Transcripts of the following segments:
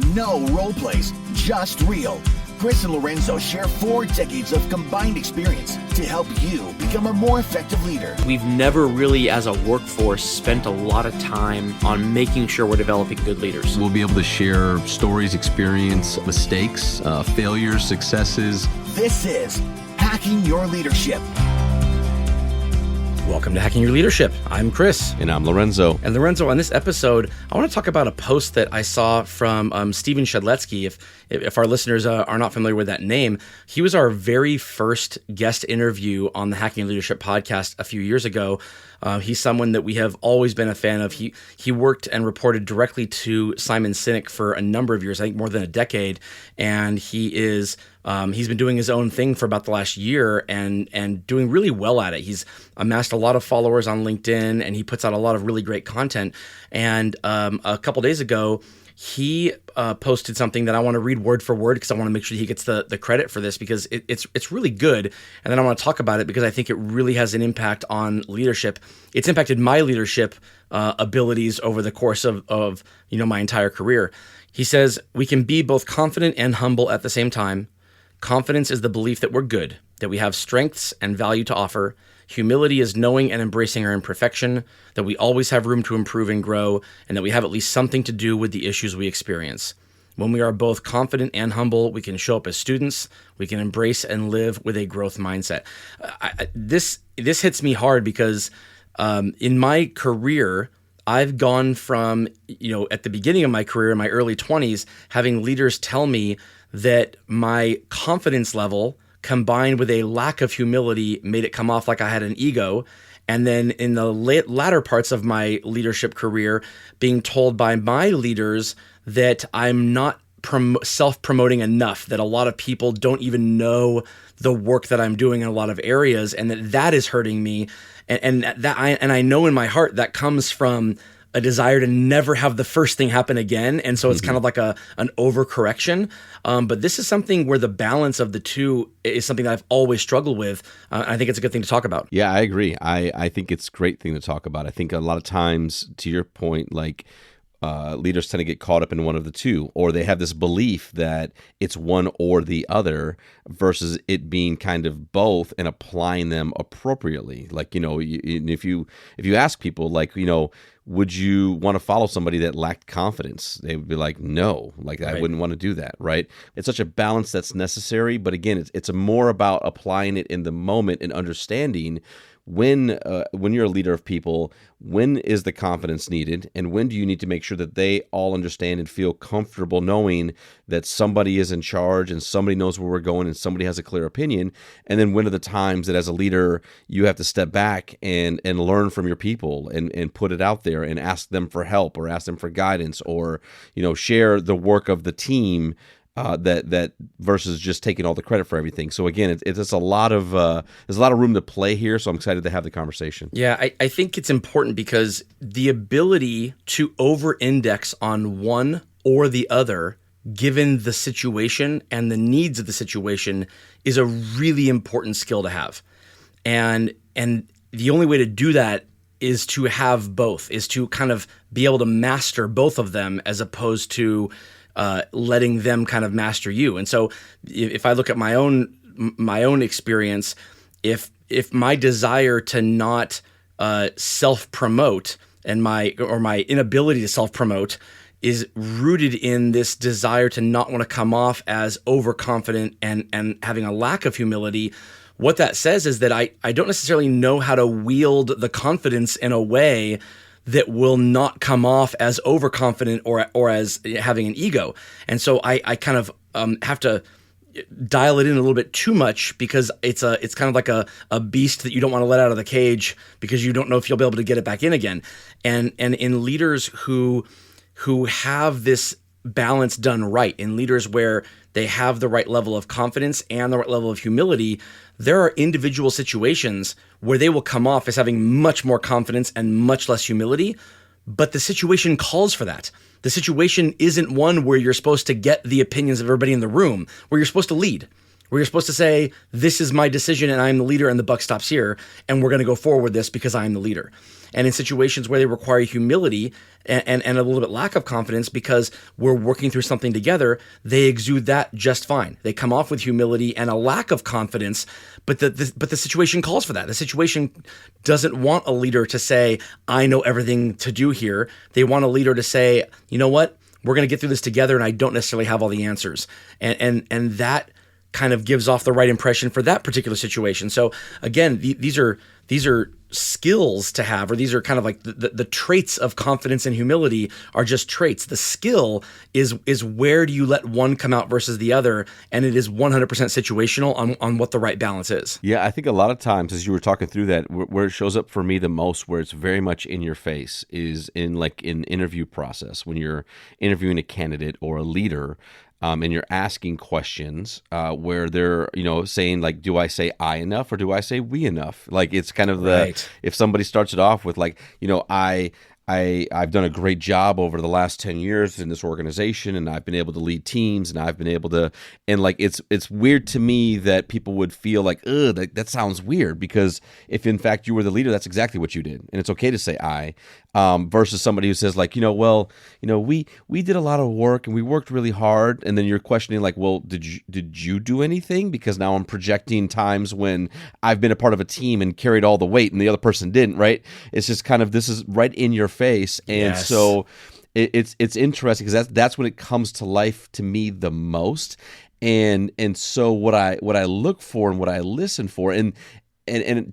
no role plays, just real. Chris and Lorenzo share 4 decades of combined experience to help you become a more effective leader. We've never really, as a workforce, spent a lot of time on making sure we're developing good leaders. We'll be able to share stories, experience, mistakes, failures, successes. This is Hacking Your Leadership. Welcome to Hacking Your Leadership. I'm Chris. And I'm Lorenzo. And Lorenzo, on this episode, I want to talk about a post that I saw from Stephen Shedletsky. If our listeners are not familiar with that name, he was our very first guest interview on the Hacking Your Leadership podcast a few years ago. He's someone that we have always been a fan of. He worked and reported directly to Simon Sinek for a number of years, I think more than a decade, and he's been doing his own thing for about the last year and doing really well at it. He's amassed a lot of followers on LinkedIn, and he puts out a lot of really great content. And a couple days ago, he posted something that I want to read word for word because I want to make sure he gets the credit for this because it's really good. And then I want to talk about it because I think it really has an impact on leadership. It's impacted my leadership abilities over the course of my entire career. He says, "We can be both confident and humble at the same time. Confidence is the belief that we're good, that we have strengths and value to offer. Humility is knowing and embracing our imperfection, that we always have room to improve and grow, and that we have at least something to do with the issues we experience. When we are both confident and humble, we can show up as students, we can embrace and live with a growth mindset." This hits me hard because in my career, I've gone from, at the beginning of my career in my early 20s, having leaders tell me that my confidence level combined with a lack of humility made it come off like I had an ego. And then in the latter parts of my leadership career, being told by my leaders that I'm not self-promoting enough, that a lot of people don't even know the work that I'm doing in a lot of areas, and that is hurting me. And I know in my heart that comes from a desire to never have the first thing happen again. And so it's kind of like an overcorrection. But this is something where the balance of the two is something that I've always struggled with. I think it's a good thing to talk about. Yeah, I agree. I think it's a great thing to talk about. I think a lot of times, to your point, leaders tend to get caught up in one of the two, or they have this belief that it's one or the other versus it being kind of both and applying them appropriately. If you ask people, would you want to follow somebody that lacked confidence? They would be like, no, I wouldn't want to do that, right? It's such a balance that's necessary. But again, it's more about applying it in the moment and understanding when you're a leader of people, when is the confidence needed, and when do you need to make sure that they all understand and feel comfortable knowing that somebody is in charge and somebody knows where we're going and somebody has a clear opinion, and then when are the times that as a leader you have to step back and learn from your people and put it out there and ask them for help or ask them for guidance or share the work of the team. That versus just taking all the credit for everything. So again, it's a lot of there's a lot of room to play here. So I'm excited to have the conversation. Yeah, I think it's important because the ability to over-index on one or the other, given the situation and the needs of the situation, is a really important skill to have. And the only way to do that is to have both, is to kind of be able to master both of them as opposed to letting them kind of master you. And so if I look at my own experience, if my desire to not self-promote and my inability to self-promote is rooted in this desire to not want to come off as overconfident and having a lack of humility, what that says is that I don't necessarily know how to wield the confidence in a way that will not come off as overconfident or as having an ego. And so I kind of have to dial it in a little bit too much because it's kind of like a beast that you don't want to let out of the cage because you don't know if you'll be able to get it back in again. And in leaders who have this balance done right, in leaders where they have the right level of confidence and the right level of humility, there are individual situations where they will come off as having much more confidence and much less humility, but the situation calls for that. The situation isn't one where you're supposed to get the opinions of everybody in the room, where you're supposed to lead, where you're supposed to say, this is my decision and I'm the leader and the buck stops here, and we're going to go forward with this because I'm the leader. And in situations where they require humility and a little bit lack of confidence because we're working through something together, they exude that just fine. They come off with humility and a lack of confidence, but the situation calls for that. The situation doesn't want a leader to say, I know everything to do here. They want a leader to say, you know what? We're going to get through this together and I don't necessarily have all the answers. And that kind of gives off the right impression for that particular situation. So again, these are skills to have, or these are kind of like the traits of confidence and humility are just traits. The skill is where do you let one come out versus the other, and it is 100% situational on what the right balance is. Yeah, I think a lot of times as you were talking through that, where it shows up for me the most, where it's very much in your face, is in interview process when you're interviewing a candidate or a leader. And you're asking questions where they're, saying like, do I say I enough or do I say we enough? Like, it's kind of if somebody starts it off with like, I've done a great job over the last 10 years in this organization, and I've been able to lead teams, and I've been able to, and like, it's weird to me that people would feel like, that sounds weird, because if in fact you were the leader, that's exactly what you did. And it's okay to say I, versus somebody who says like, we did a lot of work and we worked really hard. And then you're questioning like, well, did you do anything? Because now I'm projecting times when I've been a part of a team and carried all the weight and the other person didn't, right? It's just kind of, this is right in your face. And so it's interesting because that's when it comes to life to me the most. And so what I look for and what I listen for, and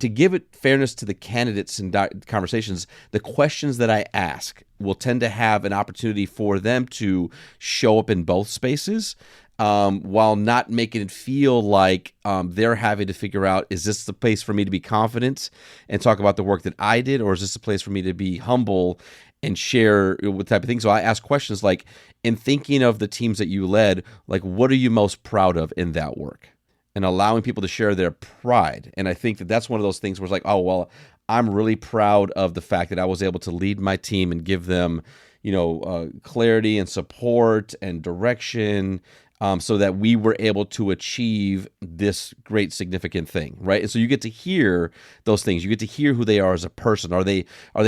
to give it fairness to the candidates and conversations, the questions that I ask will tend to have an opportunity for them to show up in both spaces, while not making it feel like they're having to figure out, is this the place for me to be confident and talk about the work that I did, or is this a place for me to be humble and share what type of things? So I ask questions like, in thinking of the teams that you led, like, what are you most proud of in that work? And allowing people to share their pride. And I think that that's one of those things where it's like, oh, well, I'm really proud of the fact that I was able to lead my team and give them, clarity and support and direction, so that we were able to achieve this great significant thing, right? And so you get to hear those things. You get to hear who they are as a person. Are they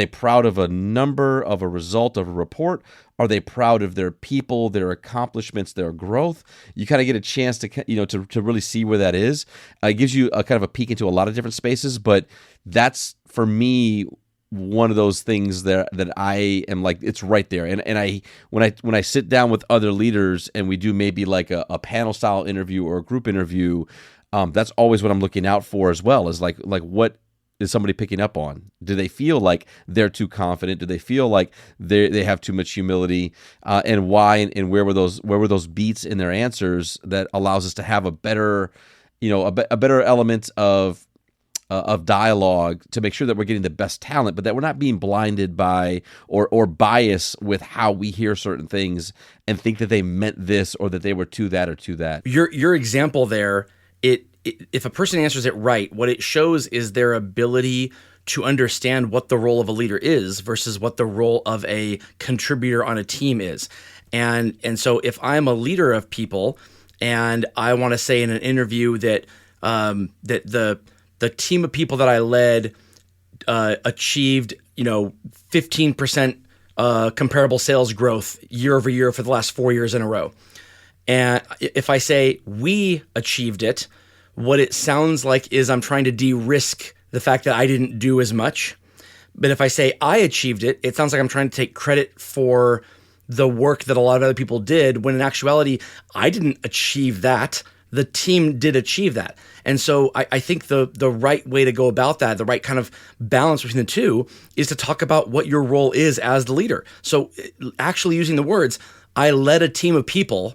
proud of a number, of a result, of a report? Are they proud of their people, their accomplishments, their growth? You kind of get a chance to to really see where that is. It gives you a kind of a peek into a lot of different spaces, but that's for me one of those things that I am like, it's right there. And I when I sit down with other leaders and we do maybe like a panel style interview or a group interview, that's always what I'm looking out for as well, is like what is somebody picking up on? Do they feel like they're too confident? Do they feel like they have too much humility? And why? And where were those beats in their answers that allows us to have a better, a better element of dialogue to make sure that we're getting the best talent, but that we're not being blinded by or bias with how we hear certain things and think that they meant this or that they were to that or to that. Your example there, if a person answers it right, what it shows is their ability to understand what the role of a leader is versus what the role of a contributor on a team is. And so if I'm a leader of people and I want to say in an interview that the team of people that I led achieved 15% comparable sales growth year over year for the last 4 years in a row. And if I say we achieved it, what it sounds like is I'm trying to de-risk the fact that I didn't do as much. But if I say I achieved it, it sounds like I'm trying to take credit for the work that a lot of other people did, when in actuality, I didn't achieve that. The team did achieve that. And so I think the right way to go about that, the right kind of balance between the two, is to talk about what your role is as the leader. So actually using the words, I led a team of people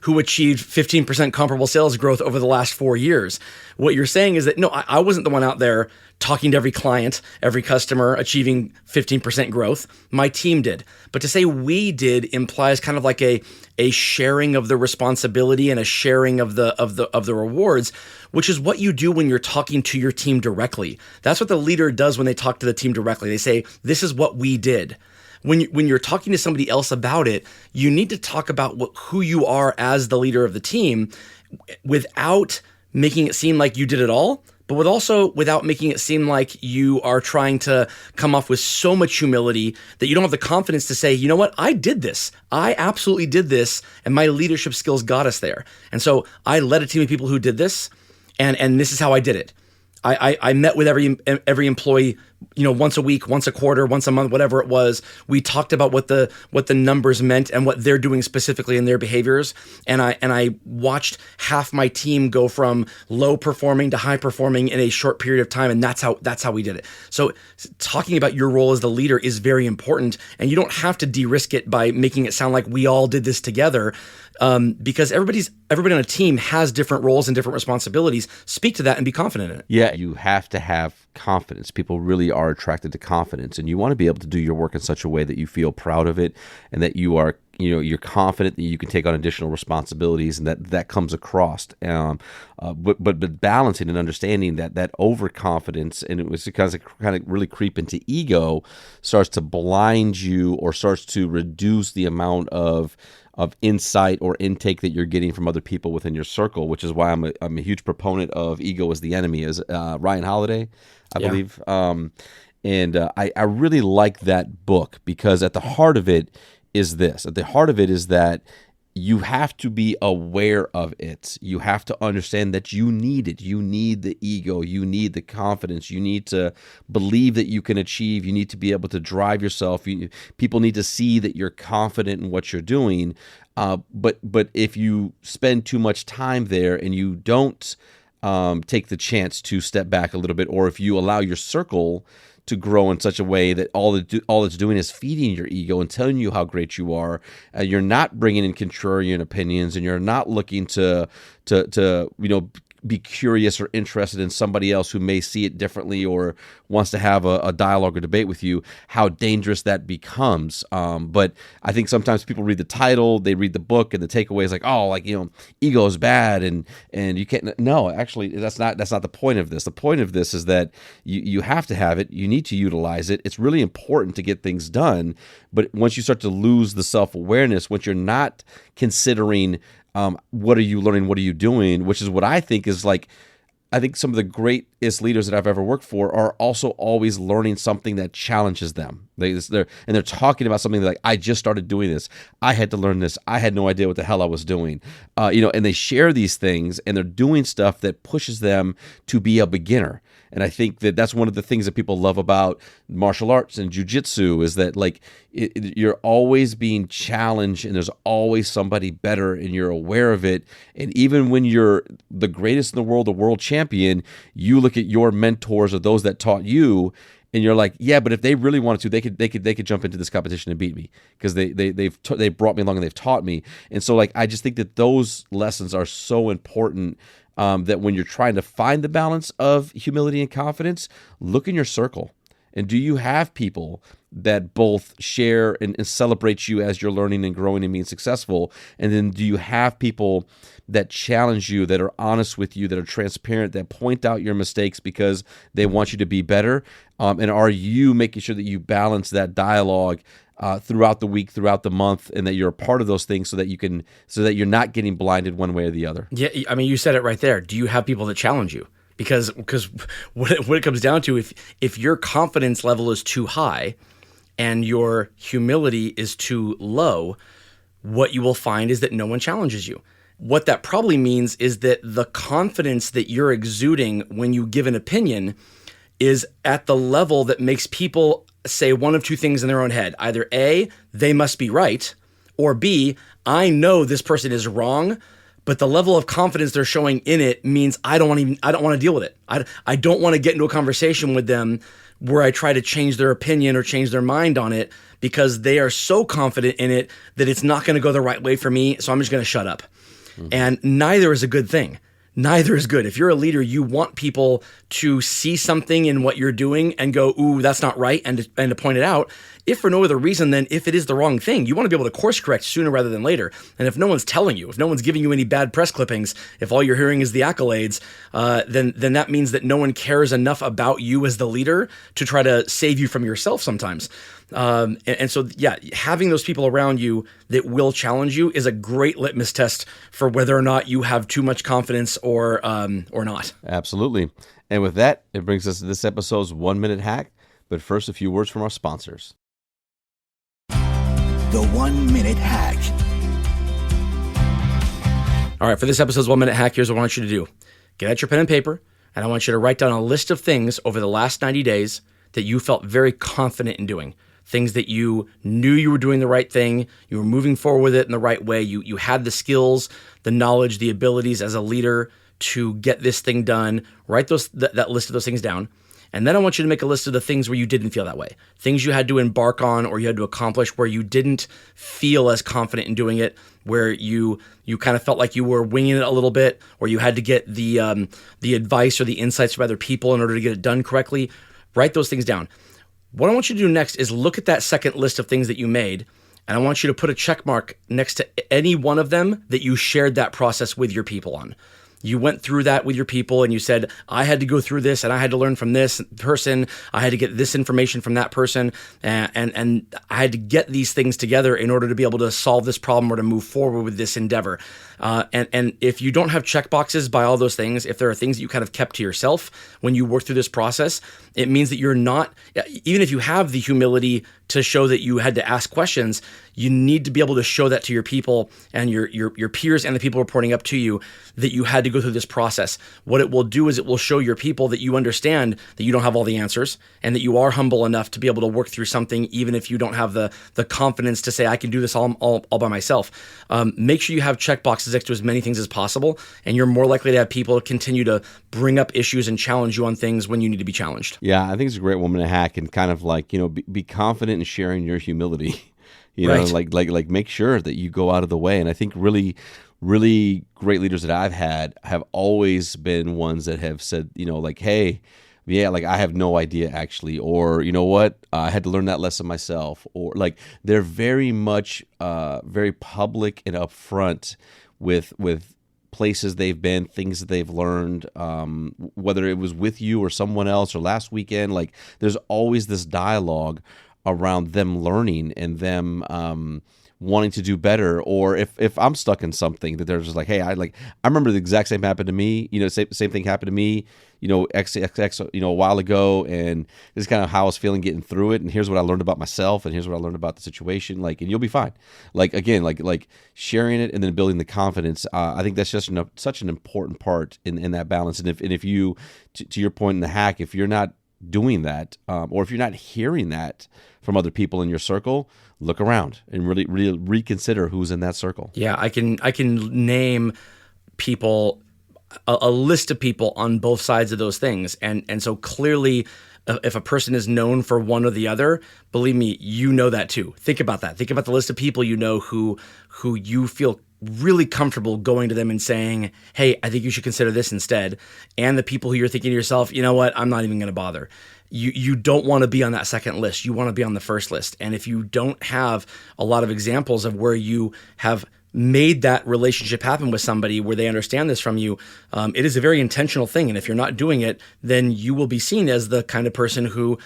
who achieved 15% comparable sales growth over the last 4 years. What you're saying is that, no, I wasn't the one out there talking to every client, every customer, achieving 15% growth. My team did. But to say we did implies kind of like a sharing of the responsibility and a sharing of the rewards, which is what you do when you're talking to your team directly. That's what the leader does when they talk to the team directly. They say, this is what we did. When you're talking to somebody else about it, you need to talk about who you are as the leader of the team without making it seem like you did it all, but without making it seem like you are trying to come off with so much humility that you don't have the confidence to say, you know what, I did this. I absolutely did this, and my leadership skills got us there. And so I led a team of people who did this, and this is how I did it. I met with every employee, once a week, once a quarter, once a month, whatever it was. We talked about what the numbers meant and what they're doing specifically in their behaviors. And I watched half my team go from low performing to high performing in a short period of time. And that's how we did it. So talking about your role as the leader is very important, and you don't have to de-risk it by making it sound like we all did this together. Because everybody on a team has different roles and different responsibilities. Speak to that and be confident in it. Yeah, you have to have confidence. People really are attracted to confidence, and you want to be able to do your work in such a way that you feel proud of it, and that you are, you're confident that you can take on additional responsibilities, and that comes across. But balancing and understanding that overconfidence, and it was kind of really creep into ego, starts to blind you or starts to reduce the amount of insight or intake that you're getting from other people within your circle, which is why I'm a huge proponent of ego as the enemy, as Ryan Holiday, I believe. I really like that book, because at the heart of it is this. At the heart of it is that you have to be aware of it. You have to understand that you need it. You need the ego. You need the confidence. You need to believe that you can achieve. You need to be able to drive yourself. People need to see that you're confident in what you're doing. But if you spend too much time there and you don't take the chance to step back a little bit, or if you allow your circle to grow in such a way that all it's doing is feeding your ego and telling you how great you are, you're not bringing in contrarian opinions, and you're not looking to be curious or interested in somebody else who may see it differently or wants to have a dialogue or debate with you, how dangerous that becomes. But I think sometimes people read the title, they read the book, and the takeaway is like, ego is bad, and you can't. No, actually, that's not the point of this. The point of this is that you have to have it. You need to utilize it. It's really important to get things done. But once you start to lose the self-awareness, once you're not considering what are you learning? What are you doing? Which is what I think is I think some of the greatest leaders that I've ever worked for are also always learning something that challenges them. They're talking about something like, I just started doing this. I had to learn this. I had no idea what the hell I was doing. And they share these things, and they're doing stuff that pushes them to be a beginner. And I think that that's one of the things that people love about martial arts and jiu-jitsu, is that you're always being challenged, and there's always somebody better, and you're aware of it. And even when you're the greatest in the world champion, you look at your mentors or those that taught you, and you're like, yeah, but if they really wanted to, they could jump into this competition and beat me, because they brought me along and they've taught me. And so I just think that those lessons are so important. That when you're trying to find the balance of humility and confidence, look in your circle. And do you have people that both share and celebrate you as you're learning and growing and being successful? And then do you have people that challenge you, that are honest with you, that are transparent, that point out your mistakes because they want you to be better? And are you making sure that you balance that dialogue throughout the week, throughout the month, and that you're a part of those things, so that you're not getting blinded one way or the other? Yeah, I mean, you said it right there. Do you have people that challenge you? Because what it comes down to, if your confidence level is too high and your humility is too low, what you will find is that no one challenges you. What that probably means is that the confidence that you're exuding when you give an opinion is at the level that makes people say one of two things in their own head. Either A, they must be right, or B, I know this person is wrong, but the level of confidence they're showing in it means I don't want to deal with it. I don't want to get into a conversation with them where I try to change their opinion or change their mind on it, because they are so confident in it that it's not going to go the right way for me, so I'm just going to shut up. Mm-hmm. And neither is a good thing. Neither is good. If you're a leader, you want people to see something in what you're doing and go, ooh, that's not right, and to point it out. If for no other reason than if it is the wrong thing, you want to be able to course correct sooner rather than later. And if no one's telling you, if no one's giving you any bad press clippings, if all you're hearing is the accolades, then that means that no one cares enough about you as the leader to try to save you from yourself sometimes. And so, yeah, having those people around you that will challenge you is a great litmus test for whether or not you have too much confidence or not. Absolutely. And with that, it brings us to this episode's 1 minute hack. But first, a few words from our sponsors. The 1 minute hack. All right, for this episode's 1 minute hack, here's what I want you to do. Get out your pen and paper, and I want you to write down a list of things over the last 90 days that you felt very confident in doing. Things that you knew you were doing the right thing, you were moving forward with it in the right way, you had the skills, the knowledge, the abilities as a leader to get this thing done. Write that list of those things down. And then I want you to make a list of the things where you didn't feel that way. Things you had to embark on or you had to accomplish where you didn't feel as confident in doing it, where you kind of felt like you were winging it a little bit, or you had to get the advice or the insights from other people in order to get it done correctly. Write those things down. What I want you to do next is look at that second list of things that you made, and I want you to put a check mark next to any one of them that you shared that process with your people on. You went through that with your people and you said, I had to go through this and I had to learn from this person. I had to get this information from that person. And I had to get these things together in order to be able to solve this problem or to move forward with this endeavor. And if you don't have check boxes by all those things, if there are things that you kind of kept to yourself when you work through this process, it means that you're not, even if you have the humility to show that you had to ask questions, you need to be able to show that to your people and your peers and the people reporting up to you that you had to go through this process. What it will do is it will show your people that you understand that you don't have all the answers and that you are humble enough to be able to work through something even if you don't have the confidence to say, I can do this all by myself. Make sure you have check boxes next to as many things as possible, and you're more likely to have people continue to bring up issues and challenge you on things when you need to be challenged. Yeah, I think it's a great 1 minute hack, and kind of like, be confident in sharing your humility. Right. like make sure that you go out of the way. And I think really, really great leaders that I've had have always been ones that have said, hey, yeah, like I have no idea actually, or you know what, I had to learn that lesson myself, or like they're very much very public and upfront with places they've been, things that they've learned, whether it was with you or someone else or last weekend. Like there's always this dialogue around them learning and them wanting to do better. Or if I'm stuck in something, that they're just like, hey, I remember the exact same happened to me. Same thing happened to me. X a while ago, and this is kind of how I was feeling getting through it. And here's what I learned about myself, and here's what I learned about the situation. Like, and you'll be fine. Like again, like sharing it and then building the confidence. I think that's just such an important part in that balance. And if you, to your point in the hack, if you're not doing that, or if you're not hearing that from other people in your circle, look around and really reconsider who's in that circle. Yeah, I can name people, a list of people on both sides of those things. And so clearly, if a person is known for one or the other, believe me, you know that too. Think about that. Think about the list of people you know who you feel really comfortable going to them and saying, hey, I think you should consider this instead. And the people who you're thinking to yourself, you know what, I'm not even going to bother. You don't want to be on that second list. You want to be on the first list. And if you don't have a lot of examples of where you have made that relationship happen with somebody where they understand this from you, it is a very intentional thing. And if you're not doing it, then you will be seen as the kind of person who,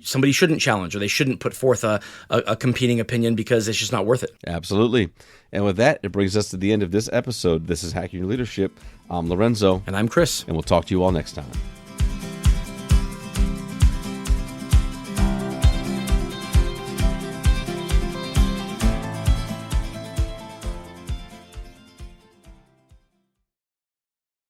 somebody shouldn't challenge, or they shouldn't put forth a competing opinion because it's just not worth it. Absolutely. And with that, it brings us to the end of this episode. This is Hacking Your Leadership. I'm Lorenzo. And I'm Chris. And we'll talk to you all next time.